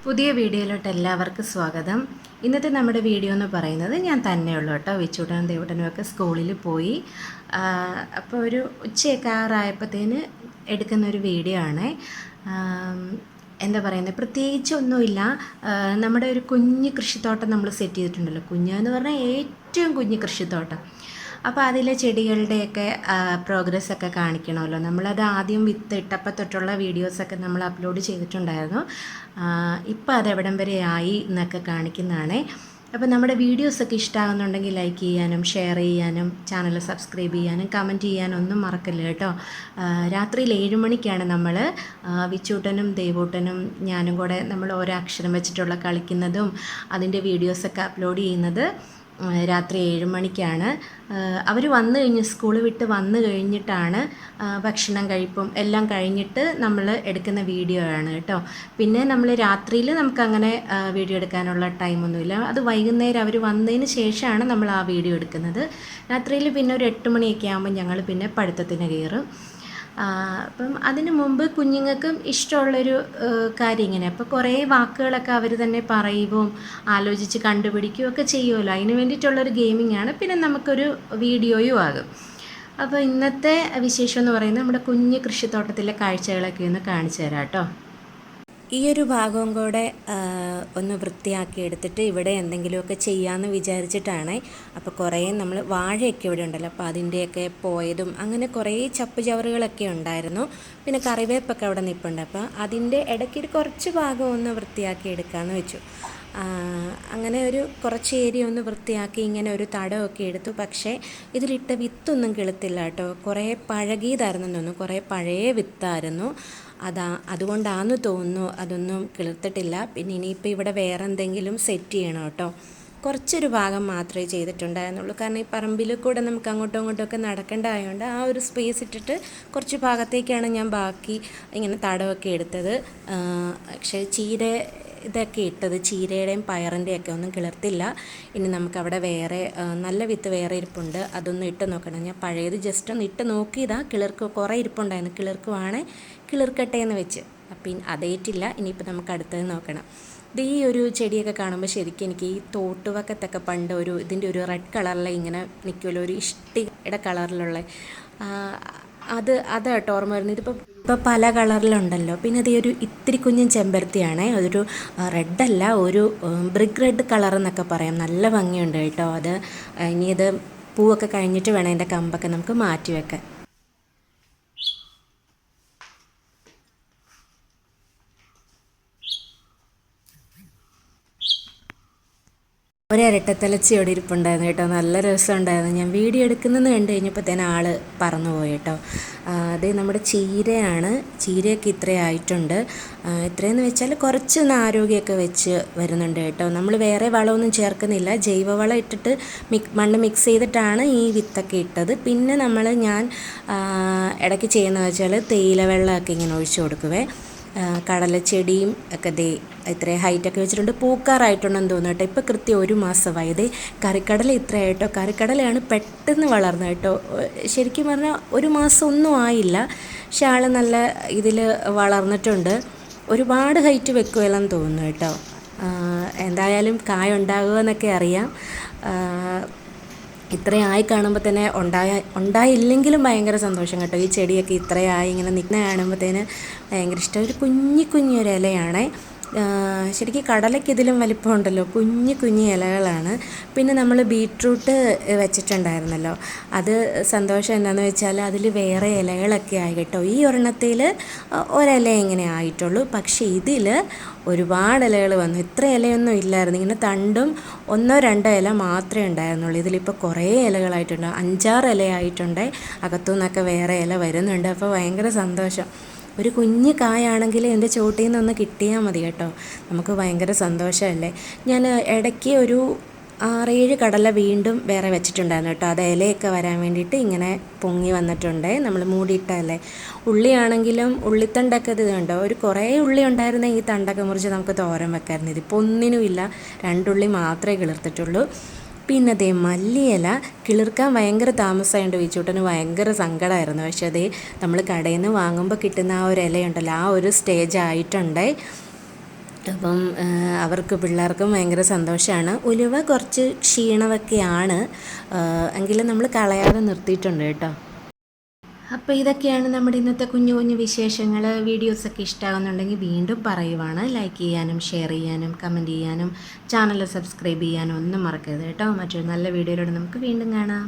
പുതിയ വീഡിയോയിലോട്ട് എല്ലാവർക്കും സ്വാഗതം. ഇന്നത്തെ നമ്മുടെ വീഡിയോ എന്ന് പറയുന്നത് ഞാൻ തന്നെയുള്ളൂ കേട്ടോ. വിച്ചൂട്ടനും ദേവൂട്ടനും ഒക്കെ സ്കൂളിൽ പോയി. അപ്പോൾ ഒരു ഉച്ചയൊക്കെ ആറായപ്പോഴത്തേന് എടുക്കുന്ന ഒരു വീഡിയോ ആണ്. എന്താ പറയുന്നത്, പ്രത്യേകിച്ചൊന്നുമില്ല. നമ്മുടെ ഒരു കുഞ്ഞ് കൃഷിത്തോട്ടം നമ്മൾ സെറ്റ് ചെയ്തിട്ടുണ്ടല്ലോ. കുഞ്ഞെന്ന് പറഞ്ഞാൽ ഏറ്റവും കുഞ്ഞ് കൃഷിത്തോട്ടം. അപ്പോൾ അതിലെ ചെടികളുടെയൊക്കെ പ്രോഗ്രസ്സൊക്കെ കാണിക്കണമല്ലോ. നമ്മളത് ആദ്യം വിത്ത് ഇട്ടപ്പോൾ തൊട്ടുള്ള വീഡിയോസൊക്കെ നമ്മൾ അപ്ലോഡ് ചെയ്തിട്ടുണ്ടായിരുന്നു. ഇപ്പോൾ അതെവിടം വരെ ആയി എന്നൊക്കെ കാണിക്കുന്നതാണ്. അപ്പോൾ നമ്മുടെ വീഡിയോസൊക്കെ ഇഷ്ടമാകുന്നുണ്ടെങ്കിൽ ലൈക്ക് ചെയ്യാനും ഷെയർ ചെയ്യാനും ചാനൽ സബ്സ്ക്രൈബ് ചെയ്യാനും കമൻറ്റ് ചെയ്യാനും ഒന്നും മറക്കല്ല കേട്ടോ. രാത്രിയിൽ 7 മണിക്കാണ് നമ്മൾ വിച്ചൂട്ടനും ദേവൂട്ടനും ഞാനും കൂടെ നമ്മൾ ഓരോ അക്ഷരം വെച്ചിട്ടുള്ള കളിക്കുന്നതും അതിൻ്റെ വീഡിയോസൊക്കെ അപ്ലോഡ് ചെയ്യുന്നത് രാത്രി 7 മണിക്കാണ്. അവർ വന്നു കഴിഞ്ഞ് സ്കൂൾ വിട്ട് വന്നു കഴിഞ്ഞിട്ടാണ് ഭക്ഷണം കഴിപ്പും എല്ലാം കഴിഞ്ഞിട്ട് നമ്മൾ എടുക്കുന്ന വീഡിയോ ആണ് കേട്ടോ. പിന്നെ നമ്മൾ രാത്രിയിൽ നമുക്കങ്ങനെ വീഡിയോ എടുക്കാനുള്ള ടൈമൊന്നുമില്ല. അത് വൈകുന്നേരം അവർ വന്നതിന് ശേഷമാണ് നമ്മൾ ആ വീഡിയോ എടുക്കുന്നത്. രാത്രിയിൽ പിന്നെ ഒരു 8 മണിയൊക്കെ ആകുമ്പോൾ ഞങ്ങൾ പിന്നെ പഠിത്തത്തിന് കയറും. അപ്പം അതിന് മുമ്പ് കുഞ്ഞുങ്ങൾക്കും ഇഷ്ടമുള്ളൊരു കാര്യം ഇങ്ങനെ. അപ്പോൾ കുറേ വാക്കുകളൊക്കെ അവർ തന്നെ പറയുകയും ആലോചിച്ച് കണ്ടുപിടിക്കുകയും ഒക്കെ ചെയ്യുമല്ലോ. അതിന് വേണ്ടിയിട്ടുള്ളൊരു ഗെയിമിംഗ് ആണ്. പിന്നെ നമുക്കൊരു വീഡിയോയും ആകും. അപ്പോൾ ഇന്നത്തെ വിശേഷം എന്ന് പറയുന്നത് നമ്മുടെ കുഞ്ഞ് കൃഷിത്തോട്ടത്തിലെ കാഴ്ചകളൊക്കെ ഒന്ന് കാണിച്ചു തരാം കേട്ടോ. ഈ ഒരു ഭാഗവും കൂടെ ഒന്ന് വൃത്തിയാക്കി എടുത്തിട്ട് ഇവിടെ എന്തെങ്കിലുമൊക്കെ ചെയ്യാമെന്ന് വിചാരിച്ചിട്ടാണ്. അപ്പോൾ കുറേ നമ്മൾ വാഴയൊക്കെ ഇവിടെ ഉണ്ടല്ലോ, അപ്പോൾ അതിൻ്റെയൊക്കെ പോയതും അങ്ങനെ കുറേ ചപ്പ് ചവറുകളൊക്കെ ഉണ്ടായിരുന്നു. പിന്നെ കറിവേപ്പൊക്കെ അവിടെ നിൽപ്പുണ്ട്. അപ്പോൾ അതിൻ്റെ ഇടയ്ക്ക് കുറച്ച് ഭാഗം ഒന്ന് വൃത്തിയാക്കി എടുക്കാമെന്ന് വെച്ചു. അങ്ങനെ ഒരു കുറച്ച് ഏരിയ ഒന്ന് വൃത്തിയാക്കി ഇങ്ങനെ ഒരു തടമൊക്കെ എടുത്തു. പക്ഷേ ഇതിലിട്ട വിത്തൊന്നും കിളുത്തില്ല കേട്ടോ. കുറേ പഴകിയതായിരുന്നു തോന്നുന്നു, കുറേ പഴയ വിത്തായിരുന്നു. അതുകൊണ്ടാണെന്ന് തോന്നുന്നു അതൊന്നും കിളിർത്തിട്ടില്ല. പിന്നെ ഇനിയിപ്പോൾ ഇവിടെ വേറെ എന്തെങ്കിലും സെറ്റ് ചെയ്യണം കേട്ടോ. കുറച്ചൊരു ഭാഗം മാത്രമേ ചെയ്തിട്ടുണ്ടായിരുന്നുള്ളൂ. കാരണം ഈ പറമ്പിൽ കൂടെ നമുക്ക് അങ്ങോട്ടും ഇങ്ങോട്ടുമൊക്കെ നടക്കേണ്ടതായതുകൊണ്ട് ആ ഒരു സ്പേസ് ഇട്ടിട്ട് കുറച്ച് ഭാഗത്തേക്കാണ് ഞാൻ ബാക്കി ഇങ്ങനെ തടമൊക്കെ എടുത്തത്. പക്ഷേ ഇതൊക്കെ ഇട്ടത് ചീരയുടെയും പയറിൻ്റെയൊക്കെ ഒന്നും കിളിർത്തില്ല. ഇനി നമുക്കവിടെ വേറെ നല്ല വിത്ത് വേറെ ഇരിപ്പുണ്ട്, അതൊന്ന് ഇട്ട് നോക്കണം. ഞാൻ പഴയത് ജസ്റ്റ് ഒന്ന് ഇട്ട് നോക്കിയതാ. കുറേ ഇരിപ്പുണ്ടായിരുന്നു. കിളിർക്കട്ടെ എന്ന് വെച്ച്. അപ്പം അതേറ്റില്ല. ഇനിയിപ്പോൾ നമുക്ക് അടുത്തത് നോക്കണം. ഈ ഒരു ചെടിയൊക്കെ കാണുമ്പോൾ ശരിക്കും എനിക്ക് ഈ തോട്ടുവക്കത്തൊക്കെ പണ്ട് ഇതിൻ്റെ ഒരു റെഡ് കളറിൽ ഇങ്ങനെ നിൽക്കുമല്ലോ, ഒരു ഇഷ്ടിയുടെ കളറിലുള്ള അതാട്ടോ ഓർമ്മ വരുന്നത്. ഇപ്പോൾ പല കളറിലുണ്ടല്ലോ. പിന്നെ അത് ഒരു ഇത്തിരി കുഞ്ഞൻ ചെമ്പരത്തിയാണ്. അതൊരു റെഡല്ല, ഒരു ബ്രിക്ക് റെഡ് കളർ എന്നൊക്കെ പറയാം. നല്ല ഭംഗിയുണ്ട് കേട്ടോ. ഇനി ഇത് പൂവൊക്കെ കഴിഞ്ഞിട്ട് വേണം അതിൻ്റെ കമ്പൊക്കെ നമുക്ക് മാറ്റി വെക്കാൻ. ഒരിരട്ടത്തലച്ചി ഇവിടെ ഇരിപ്പുണ്ടായിരുന്നു കേട്ടോ. നല്ല രസമുണ്ടായിരുന്നു. ഞാൻ വീഡിയോ എടുക്കുന്നത് കണ്ടു കഴിഞ്ഞപ്പോൾ തന്നെ ആൾ പറന്നുപോയി കേട്ടോ. അത് നമ്മുടെ ചീരയാണ്. ചീരയൊക്കെ ഇത്രയായിട്ടുണ്ട്. ഇത്രയെന്ന് വെച്ചാൽ കുറച്ചൊന്ന് ആരോഗ്യമൊക്കെ വെച്ച് വരുന്നുണ്ട് കേട്ടോ. നമ്മൾ വേറെ വളമൊന്നും ചേർക്കുന്നില്ല. ജൈവവളം ഇട്ടിട്ട് മണ്ണ് മിക്സ് ചെയ്തിട്ടാണ് ഈ വിത്തൊക്കെ ഇട്ടത്. പിന്നെ ഞാൻ ഇടയ്ക്ക് ചെയ്യുന്നത് വെച്ചാൽ തേയില വെള്ളമൊക്കെ ഇങ്ങനെ ഒഴിച്ചു കൊടുക്കുവേ. കടലച്ചെടിയും ഒക്കെ ഇത്രയും ഹൈറ്റൊക്കെ വെച്ചിട്ടുണ്ട്. പൂക്കാറായിട്ടുണ്ടെന്ന് തോന്നുന്നു കേട്ടോ. ഇപ്പോൾ കൃത്യം 1 മാസമായത്. കറിക്കടല ഇത്രയായിട്ടോ. കറിക്കടലയാണ് പെട്ടെന്ന് വളർന്നത് കേട്ടോ. ശരിക്കും പറഞ്ഞാൽ 1 മാസം ഒന്നും ആയില്ല. പക്ഷെ ആൾ നല്ല ഇതിൽ വളർന്നിട്ടുണ്ട്. ഒരുപാട് ഹൈറ്റ് വെക്കുമല്ലെന്ന് തോന്നുന്നു കേട്ടോ. എന്തായാലും കായ ഉണ്ടാകുമെന്നൊക്കെ അറിയാം. ഇത്രയായി കാണുമ്പോൾ തന്നെ ഉണ്ടായില്ലെങ്കിലും ഭയങ്കര സന്തോഷം കേട്ടോ. ഈ ചെടിയൊക്കെ ഇത്രയായി ഇങ്ങനെ നിൽക്കുന്ന കാണുമ്പോഴത്തേന് ഭയങ്കര ഇഷ്ടം. ഒരു കുഞ്ഞൊരു ഇലയാണ്. ശരിക്കും കടലയ്ക്ക് ഇതിലും വലിപ്പമുണ്ടല്ലോ. കുഞ്ഞു ഇലകളാണ്. പിന്നെ നമ്മൾ ബീട്രൂട്ട് വെച്ചിട്ടുണ്ടായിരുന്നല്ലോ. അത് സന്തോഷം എന്താണെന്ന് വെച്ചാൽ അതിൽ വേറെ ഇലകളൊക്കെ ആയി കേട്ടോ. ഈ ഒരെണ്ണത്തിൽ ഒരില ഇങ്ങനെ ആയിട്ടുള്ളൂ. പക്ഷേ ഇതിൽ ഒരുപാട് ഇലകൾ വന്നു. ഇത്ര ഇലയൊന്നും ഇല്ലായിരുന്നു. ഇങ്ങനെ തണ്ടും 1-2 ഇല മാത്രമേ ഉണ്ടായിരുന്നുള്ളൂ. ഇതിലിപ്പോൾ കുറേ ഇലകളായിട്ടുണ്ട്. 5-6 ഇലയായിട്ടുണ്ട്. അകത്തുനിന്നൊക്കെ വേറെ ഇല വരുന്നുണ്ട്. അപ്പോൾ ഭയങ്കര സന്തോഷം. ഒരു കുഞ്ഞ് കായാണെങ്കിൽ എൻ്റെ ചോട്ടിൽ നിന്നൊന്ന് കിട്ടിയാൽ മതി കേട്ടോ. നമുക്ക് ഭയങ്കര സന്തോഷമല്ലേ. ഞാൻ ഇടയ്ക്ക് ഒരു 6-7 കടല വീണ്ടും വേറെ വെച്ചിട്ടുണ്ടായിരുന്നു കേട്ടോ. അത് ഇലയൊക്കെ വരാൻ വേണ്ടിയിട്ട് ഇങ്ങനെ പൊങ്ങി വന്നിട്ടുണ്ട്. നമ്മൾ മൂടിയിട്ടല്ലേ. ഉള്ളിയാണെങ്കിലും ഉള്ളിത്തണ്ടൊക്കെ ഇത് കണ്ടോ. കുറേ ഉള്ളി ഉണ്ടായിരുന്ന ഈ തണ്ടൊക്കെ മുറിച്ച് നമുക്ക് തോരൻ വെക്കാമായിരുന്നു. ഇതിപ്പോൾ ഒന്നിനുമില്ല. 2 ഉള്ളി മാത്രമേ കിളിർത്തിട്ടുള്ളൂ. പിന്നെ മല്ലിയില കിളിർക്കാൻ ഭയങ്കര താമസമായിട്ട് വിച്ചൂട്ടന് ഭയങ്കര സങ്കടമായിരുന്നു. പക്ഷേ നമ്മൾ കടയിൽ നിന്ന് വാങ്ങുമ്പോൾ കിട്ടുന്ന ആ ഒരു ഇലയുണ്ടല്ലോ, ആ ഒരു സ്റ്റേജ് ആയിട്ടുണ്ട്. അപ്പം അവർക്ക് പിള്ളേർക്കും ഭയങ്കര സന്തോഷമാണ്. ഉലുവ കുറച്ച് ക്ഷീണമൊക്കെയാണ്, എങ്കിലും നമ്മൾ കളയാതെ നിർത്തിയിട്ടുണ്ട് കേട്ടോ. അപ്പോൾ ഇതൊക്കെയാണ് നമ്മുടെ ഇന്നത്തെ കുഞ്ഞു കുഞ്ഞു വിശേഷങ്ങൾ. വീഡിയോസൊക്കെ ഇഷ്ടമാകുന്നുണ്ടെങ്കിൽ വീണ്ടും പറയുവാണ്, ലൈക്ക് ചെയ്യാനും ഷെയർ ചെയ്യാനും കമൻറ്റ് ചെയ്യാനും ചാനൽ സബ്സ്ക്രൈബ് ചെയ്യാനും ഒന്നും മറക്കരുത് കേട്ടോ. മറ്റൊരു നല്ല വീഡിയോയിലൂടെ നമുക്ക് വീണ്ടും കാണാം.